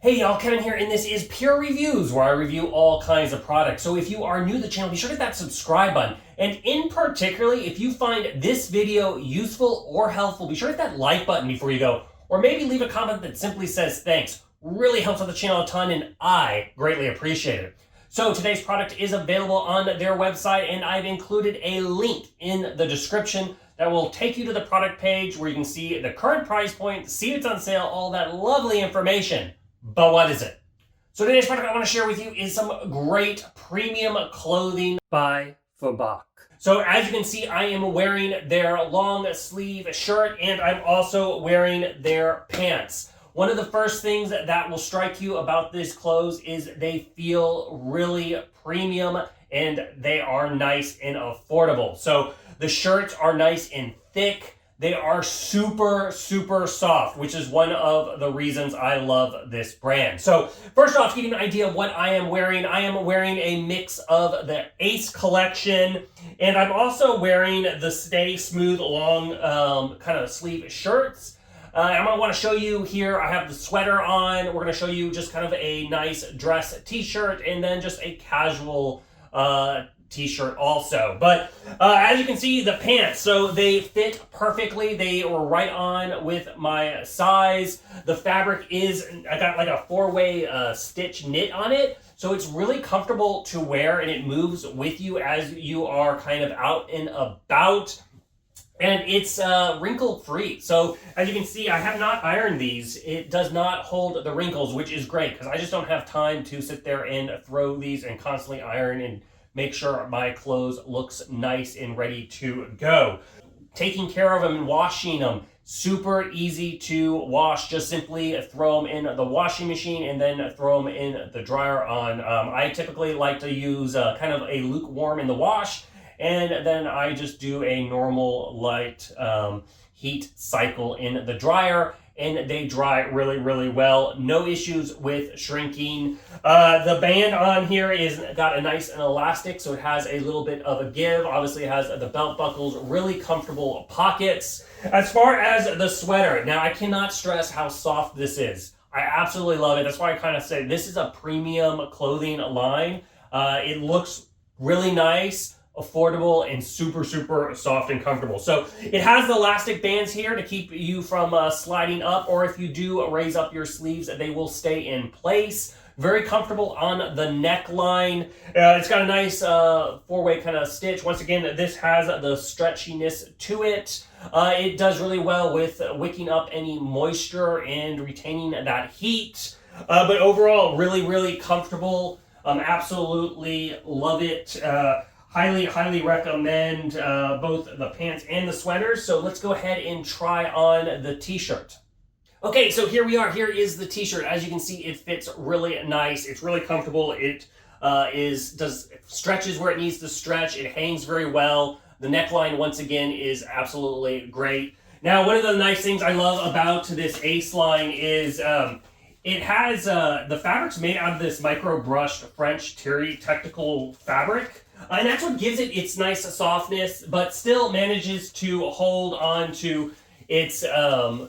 Hey y'all, Kevin here, and this is Pure Reviews, where I review all kinds of products. So if you are new to the channel, be sure to hit that subscribe button. And in particularly, if you find this video useful or helpful, be sure to hit that like button before you go. Or maybe leave a comment that simply says thanks. Really helps out the channel a ton, and I greatly appreciate it. So today's product is available on their website, and I've included a link in the description that will take you to the product page where you can see the current price point, see it's on sale, all that lovely information. But what is it? So today's product I want to share with you is some great premium clothing by Fioboc. So as you can see, I am wearing their long sleeve shirt, and I'm also wearing their pants. One of the first things that will strike you about these clothes is they feel really premium and they are nice and affordable. So the shirts are nice and thick. They are super, super soft, which is one of the reasons I love this brand. So first off, to give you an idea of what I am wearing a mix of the Ace collection, and I'm also wearing the StaySmooth long kind of sleeve shirts. I'm going to want to show you here, I have the sweater on. We're going to show you just kind of a nice dress t-shirt and then just a casual t-shirt also. But as you can see, the pants, so they fit perfectly. They were right on with my size. The fabric is, I got like a four-way stitch knit on it. So it's really comfortable to wear, and it moves with you as you are kind of out and about. And it's wrinkle-free. So as you can see, I have not ironed these. It does not hold the wrinkles, which is great because I just don't have time to sit there and throw these and constantly iron and make sure my clothes looks nice and ready to go. Taking care of them and washing them, super easy to wash. Just simply throw them in the washing machine and then throw them in the dryer on. I typically like to use kind of a lukewarm in the wash, and then I just do a normal light heat cycle in the dryer, and they dry really, really well. No issues with shrinking. The band on here is got a nice and elastic, so it has a little bit of a give. Obviously it has the belt buckles, really comfortable pockets. As far as the sweater, now I cannot stress how soft this is. I absolutely love it. That's why I kind of say this is a premium clothing line. It looks really nice, affordable, and super, super soft and comfortable. So it has the elastic bands here to keep you from sliding up, or if you do raise up your sleeves, they will stay in place. Very comfortable on the neckline. It's got a nice four-way kind of stitch. Once again, this has the stretchiness to it. It does really well with wicking up any moisture and retaining that heat. But overall, really, really comfortable. Absolutely love it. Highly, highly recommend both the pants and the sweaters. So let's go ahead and try on the t-shirt. Okay, so here we are. Here is the t-shirt. As you can see, it fits really nice. It's really comfortable. It stretches where it needs to stretch. It hangs very well. The neckline, once again, is absolutely great. Now, one of the nice things I love about this Ace line is it has the fabric's made out of this micro-brushed French terry technical fabric. And that's what gives it its nice softness, but still manages to hold on to its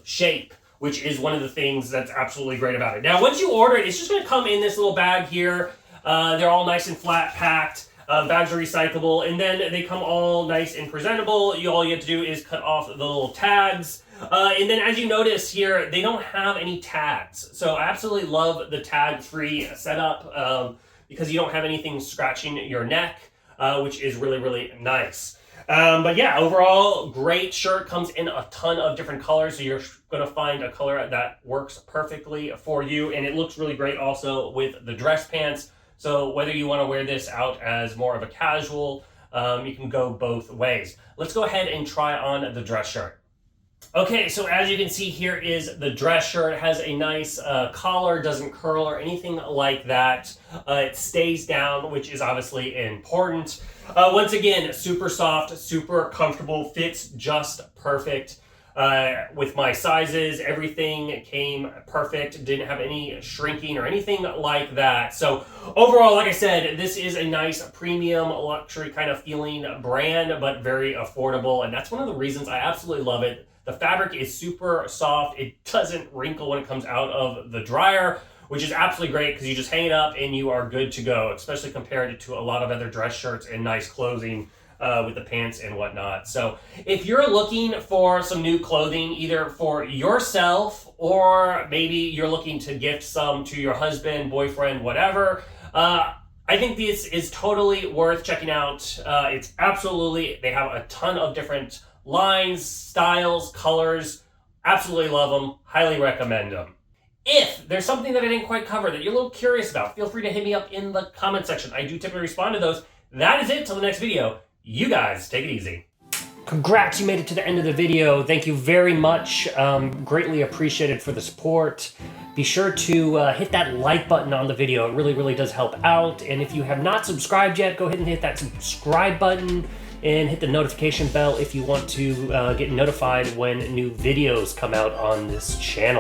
shape, which is one of the things that's absolutely great about it. Now, once you order it, it's just going to come in this little bag here. They're all nice and flat packed. Bags are recyclable, and then they come all nice and presentable. All you have to do is cut off the little tags. And then as you notice here, they don't have any tags. So I absolutely love the tag-free setup because you don't have anything scratching your neck. Which is really, really nice. But yeah, overall, great shirt. Comes in a ton of different colors, so you're going to find a color that works perfectly for you. And it looks really great also with the dress pants. So whether you want to wear this out as more of a casual, you can go both ways. Let's go ahead and try on the dress shirt. Okay, so as you can see, here is the dress shirt. It has a nice collar, doesn't curl or anything like that. It stays down, which is obviously important. Once again, super soft, super comfortable, fits just perfect. With my sizes, everything came perfect. Didn't have any shrinking or anything like that. So overall, like I said, this is a nice premium luxury kind of feeling brand, but very affordable. And that's one of the reasons I absolutely love it. The fabric is super soft. It doesn't wrinkle when it comes out of the dryer, which is absolutely great because you just hang it up and you are good to go, especially compared to a lot of other dress shirts and nice clothing with the pants and whatnot. So if you're looking for some new clothing, either for yourself or maybe you're looking to gift some to your husband, boyfriend, whatever, I think this is totally worth checking out. It's absolutely, they have a ton of different lines, styles, colors. Absolutely love them. Highly recommend them. If there's something that I didn't quite cover that you're a little curious about, feel free to hit me up in the comment section. I do typically respond to those. That is it till the next video. You guys take it easy. Congrats, you made it to the end of the video. Thank you very much. Greatly appreciated for the support. Be sure to hit that like button on the video. It really, really does help out. And if you have not subscribed yet, go ahead and hit that subscribe button and hit the notification bell if you want to get notified when new videos come out on this channel.